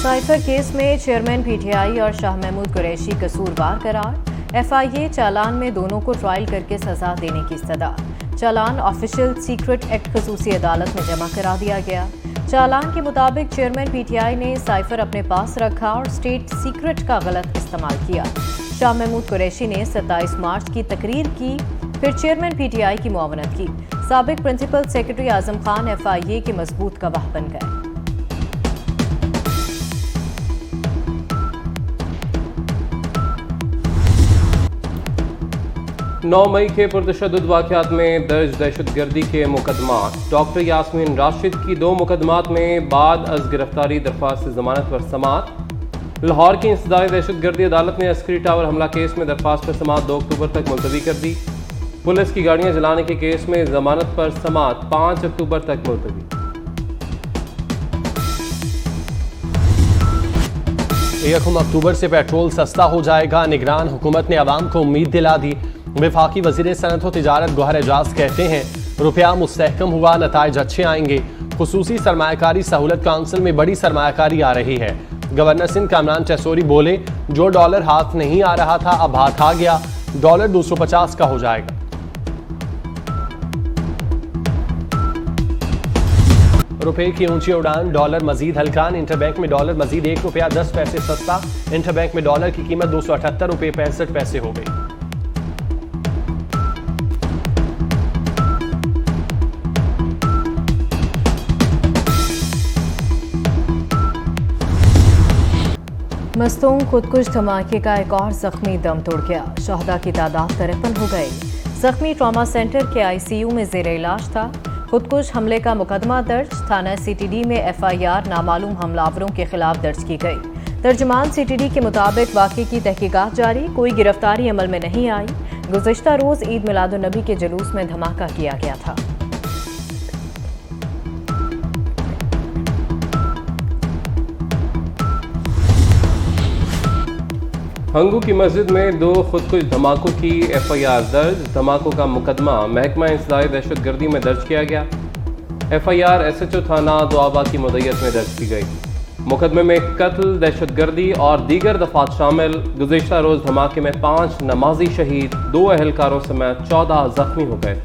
Cipher case में chairman PTI और शाह महमूद कुरैशी कसूरवार करार। एफआईए चालान में दोनों को ट्रायल करके सजा देने की सदा। चालान ऑफिशियल सीक्रेट एक्ट खसूसी अदालत में जमा करा दिया गया। चालान के मुताबिक चेयरमैन पीटीआई ने साइफर अपने पास रखा और स्टेट सीक्रेट का गलत इस्तेमाल किया। शाह महमूद कुरैशी ने 27 मार्च की तकरीर की, फिर चेयरमैन पीटीआई की मुआवनत की। साबिक principal secretary Azam Khan FIA के मजबूत गवाह बन गए। 9 मई के पुरतशद्दुद वाक़यात में दर्ज दहशतगर्दी के मुकदमात। डॉक्टर यास्मीन राशिद की 2 मुकदमात में बाद अज गिरफ्तारी दरख्वास्त जमानत पर समाअत। लाहौर की इंसदादी दहशतगर्दी अदालत ने अस्करी टावर हमला केस में दरख्वास्त पर समाअत 2 अक्टूबर तक मुलतवी कर दी। पुलिस की गाड़ियां जलाने के केस में जमानत पर समाअत 5 अक्टूबर तक मुलतवी। 1 अक्टूबर से पेट्रोल सस्ता हो जाएगा, निगरान हुकूमत ने आवाम को उम्मीद दिला दी। वफाकी वज़ीर सनअत व तिजारत गौहर एजाज कहते हैं रुपया मुस्तहकम हुआ, नताइज अच्छे आएंगे। खुसूसी सरमायाकारी सहूलत काउंसिल में बड़ी सरमायाकारी आ रही है। गवर्नर सिंध कामरान चैसोरी बोले, जो डॉलर हाथ नहीं आ रहा था अब हाथ आ गया, डॉलर 250 का हो जाएगा। रुपए की ऊंची उड़ान, डॉलर मजीद हल्कान। इंटरबैंक में डॉलर मजीद 1 रुपया 10 पैसे सस्ता। इंटरबैंक में डॉलर की कीमत 278 रुपये 65 पैसे हो गई। मस्तूम खुदकुश धमाके का एक और जख्मी दम तोड़ गया। शहदा की तादाद 53 हो गई। जख्मी ट्रॉमा सेंटर के आईसीयू में जेर इलाज था। खुदकुश हमले का मुकदमा दर्ज। थाना सीटीडी में एफआईआर नामालूम हमलावरों के खिलाफ दर्ज की गई। तर्जमान सीटीडी के मुताबिक वाक़े की तहकीकात जारी, कोई गिरफ्तारी अमल में नहीं आई। गुज़िश्ता रोज़ ईद मिलादुन्नबी के जुलूस में धमाका किया गया था। हंगू की मस्जिद में 2 खुदकुश धमाकों की एफआईआर दर्ज। धमाकों का मुकदमा महकमा इंसदादी दहशतगर्दी में दर्ज किया गया। एफआईआर एसएचओ थाना दुआबा की मुद्दत में दर्ज की गई। मुकदमे में कत्ल, दहशतगर्दी और दीगर दफात शामिल। गुज़िश्ता रोज धमाके में 5 नमाजी शहीद, 2 अहलकारों समेत 14 जख्मी हो गए।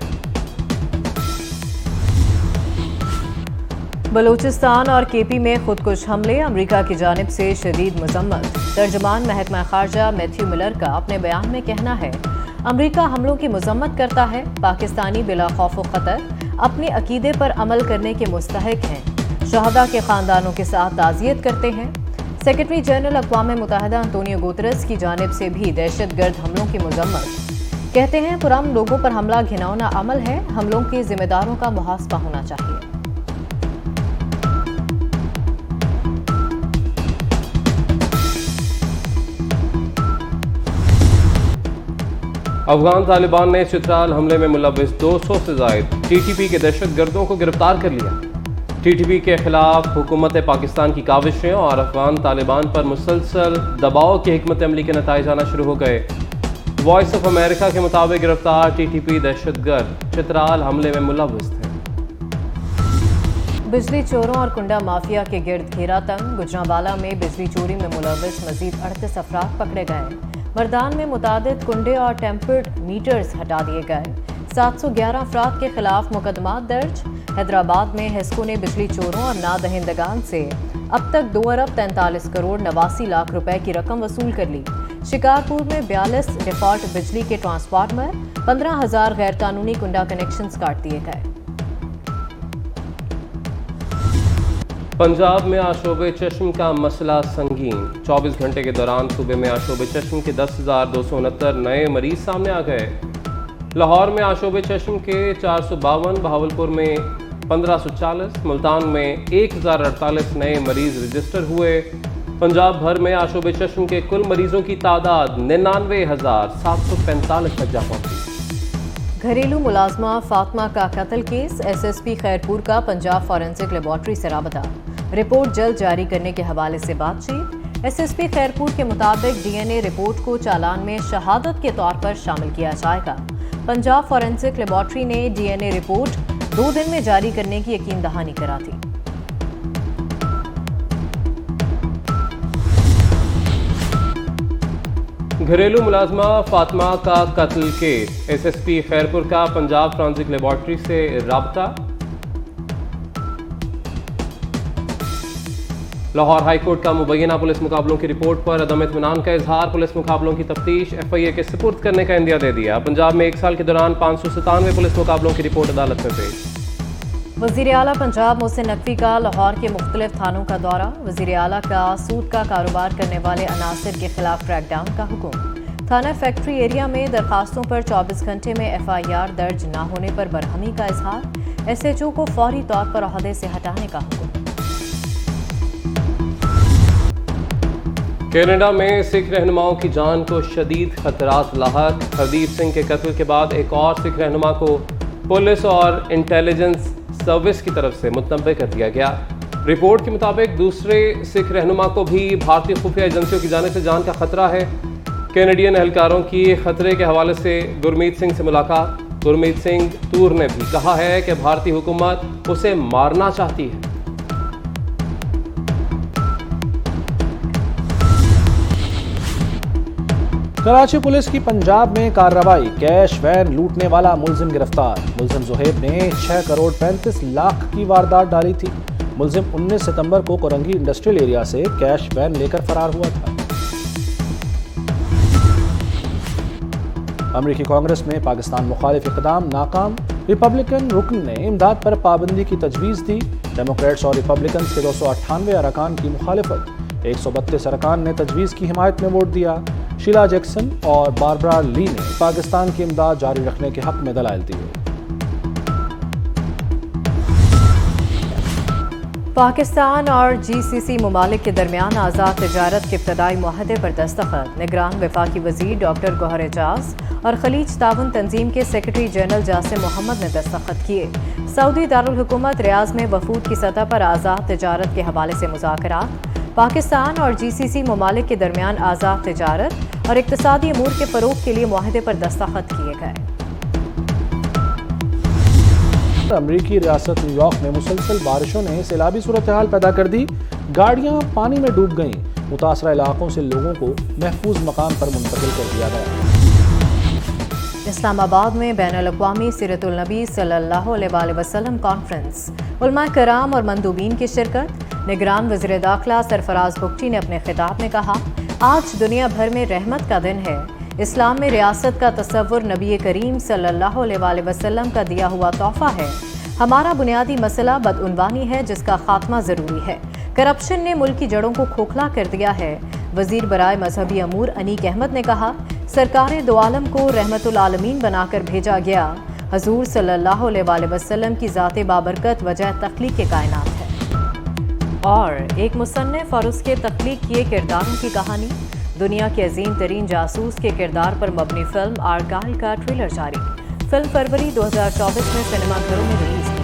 बलूचिस्तान और केपी में खुदकुश हमले, अमरीका की जानिब से शदीद मजम्मत। तर्जमान महकमा खारजा मैथ्यू मिलर का अपने बयान में कहना है, अमरीका हमलों की मजम्मत करता है। पाकिस्तानी बिला खौफ व खतर अपने अकीदे पर अमल करने के मुस्तहिक हैं। शहदा के खानदानों के साथ ताज़ियत करते हैं। सेक्रेटरी जनरल अक़वाम मुत्तहिदा अंतोनियो गुतरस की जानिब से भी दहशतगर्द हमलों की मजम्मत। कहते हैं पुरअमन लोगों पर हमला घिनौना अमल है, हमलों के जिम्मेदारों का मुहासबा होना चाहिए। अफगान तालिबान ने चित्राल हमले में मुलव्विस 200 से ज़ायद टीटीपी के दहशतगर्दों को गिरफ्तार कर लिया। टीटीपी के खिलाफ हुकूमत पाकिस्तान की काविशें और अफगान तालिबान पर मुसलसल दबाव की हिकमत अमली के नताइज आना शुरू हो गए। वॉइस ऑफ अमेरिका के मुताबिक गिरफ्तार टीटीपी दहशतगर्द चित्राल हमले में मुलव्विस थे। बिजली चोरों और कुंडा माफिया के गिर्द घेरा तंग। गुजरांवाला में बिजली चोरी में मुलव्विस मजीद 38 अफराद पकड़े गए। मर्दान में मुतादिद कुंडे और टेम्पर्ड मीटर्स हटा दिए गए। 711 अफराद के खिलाफ मुकदमा दर्ज। हैदराबाद में हिस्को ने बिजली चोरों और नादहिंदगान से अब तक 2 अरब 43 करोड़ 89 लाख रुपए की रकम वसूल कर ली। शिकारपुर में 42 डिफॉल्ट बिजली के ट्रांसफार्मर, 15,000 गैर कानूनी कुंडा कनेक्शंस काट दिए गए। पंजाब में आशोबे चश्म का मसला संगीन। 24 घंटे के दौरान सूबे में आशोबे चश्म के 10,269 नए मरीज सामने आ गए। लाहौर में आशोबे चश्म के 452, बहावलपुर में 1540, मुल्तान में 1048 नए मरीज रजिस्टर हुए। पंजाब भर में आशोबे चश्म के कुल मरीजों की तादाद 99,745 तक जा पहुंची। घरेलू मुलाजमा फातिमा का कत्ल केस। एसएसपी खैरपुर का पंजाब फॉरेंसिक लेबॉर्ट्री से राबता। रिपोर्ट जल्द जारी करने के हवाले से बातचीत। एसएसपी खैरपुर के मुताबिक डीएनए रिपोर्ट को चालान में शहादत के तौर पर शामिल किया जाएगा। पंजाब फॉरेंसिक लेबॉर्ट्री ने डीएनए रिपोर्ट 2 दिन में जारी करने की यकीन दहानी करा थी। گھریلو ملازمہ فاطمہ کا قتل case, S S P Khairpur کا پنجاب فرانزک لیبارٹری سے رابطہ۔ لاہور ہائی کورٹ کا مبینہ پولیس مقابلوں کی رپورٹ پر عدم اطمینان کا اظہار، پولیس مقابلوں کی تفتیش ایف آئی اے کے سپرد کرنے کا عندیہ دے دیا۔ پنجاب میں 1 سال کے دوران 597 پولیس مقابلوں کی رپورٹ عدالت میں پیش۔ وزیر اعلیٰ پنجاب محسن نقوی کا لاہور کے مختلف تھانوں کا دورہ، وزیر اعلیٰ کا سود کا کاروبار کرنے والے عناصر کے خلاف کریک ڈاؤن کا حکم۔ تھانہ فیکٹری ایریا میں درخواستوں پر 24 گھنٹے میں ایف آئی آر درج نہ ہونے پر برہمی کا اظہار، ایس ایچ او کو فوری طور پر عہدے سے ہٹانے کا حکم۔ کینیڈا میں سکھ رہنماؤں کی جان کو شدید خطرات لاحق، ہردیپ سنگھ کے قتل کے بعد ایک اور سکھ رہنما کو پولیس اور انٹیلیجنس سروس کی طرف سے متنبع کر دیا گیا۔ رپورٹ کے مطابق دوسرے سکھ رہنما کو بھی بھارتی خفیہ ایجنسیوں کی جانب سے جان کا خطرہ ہے۔ کینیڈین اہلکاروں کی خطرے کے حوالے سے گرمیت سنگھ سے ملاقات، گرمیت سنگھ تور نے بھی کہا ہے کہ بھارتی حکومت اسے مارنا چاہتی ہے۔ کراچی پولیس کی پنجاب میں کارروائی، کیش وین لوٹنے والا ملزم گرفتار۔ ملزم زہیب نے 6 کروڑ 35 لاکھ کی واردات ڈالی تھی۔ ملزم 19 ستمبر کو کورنگی انڈسٹریل ایریا سے کیش وین لے کر فرار ہوا تھا۔ امریکی کانگریس میں پاکستان مخالف اقدام ناکام، ریپبلکن رکن نے امداد پر پابندی کی تجویز دی۔ ڈیموکریٹس اور ریپبلکنز کے 298 ارکان کی مخالفت، 132 ارکان نے تجویز کی حمایت میں ووٹ دیا۔ شیلا جیکسن اور باربرا لی نے پاکستان کی امداد جاری رکھنے کے حق میں دلائل دیے۔ پاکستان اور جی سی سی ممالک کے درمیان آزاد تجارت کے ابتدائی معاہدے پر دستخط، نگران وفاقی وزیر ڈاکٹر گوہر اعجاز اور خلیج تعاون تنظیم کے سیکرٹری جنرل جاسم محمد نے دستخط کیے۔ سعودی دارالحکومت ریاض میں وفود کی سطح پر آزاد تجارت کے حوالے سے مذاکرات، پاکستان اور جی سی سی ممالک کے درمیان آزاد تجارت اور اقتصادی امور کے فروغ کے لیے معاہدے پر دستخط کیے گئے۔ امریکی ریاست نیو یارک میں مسلسل بارشوں نے سیلابی صورتحال پیدا کر دی، گاڑیاں پانی میں ڈوب گئیں، متاثرہ علاقوں سے لوگوں کو محفوظ مقام پر منتقل کر دیا گیا۔ اسلام آباد میں بین الاقوامی سیرت النبی صلی اللہ علیہ وآلہ وسلم کانفرنس، علماء کرام اور مندوبین کی شرکت۔ نگران وزیر داخلہ سرفراز بگٹی نے اپنے خطاب میں کہا، آج دنیا بھر میں رحمت کا دن ہے۔ اسلام میں ریاست کا تصور نبی کریم صلی اللہ علیہ وآلہ وسلم کا دیا ہوا تحفہ ہے۔ ہمارا بنیادی مسئلہ بدعنوانی ہے جس کا خاتمہ ضروری ہے۔ کرپشن نے ملک کی جڑوں کو کھوکھلا کر دیا ہے۔ وزیر برائے مذہبی امور انیک احمد نے کہا، سرکار دو عالم کو رحمت العالمین بنا کر بھیجا گیا۔ حضور صلی اللہ علیہ وآلہ وسلم کی ذات بابرکت وجہ تخلیق کائنات ہے۔ اور ایک مصنف اور اس کے تخلیق کیے کرداروں کی کہانی، دنیا کے عظیم ترین جاسوس کے کردار پر مبنی فلم آرگائل کا ٹریلر جاری۔ فلم فروری 2024 میں سنیما گھروں میں ریلیز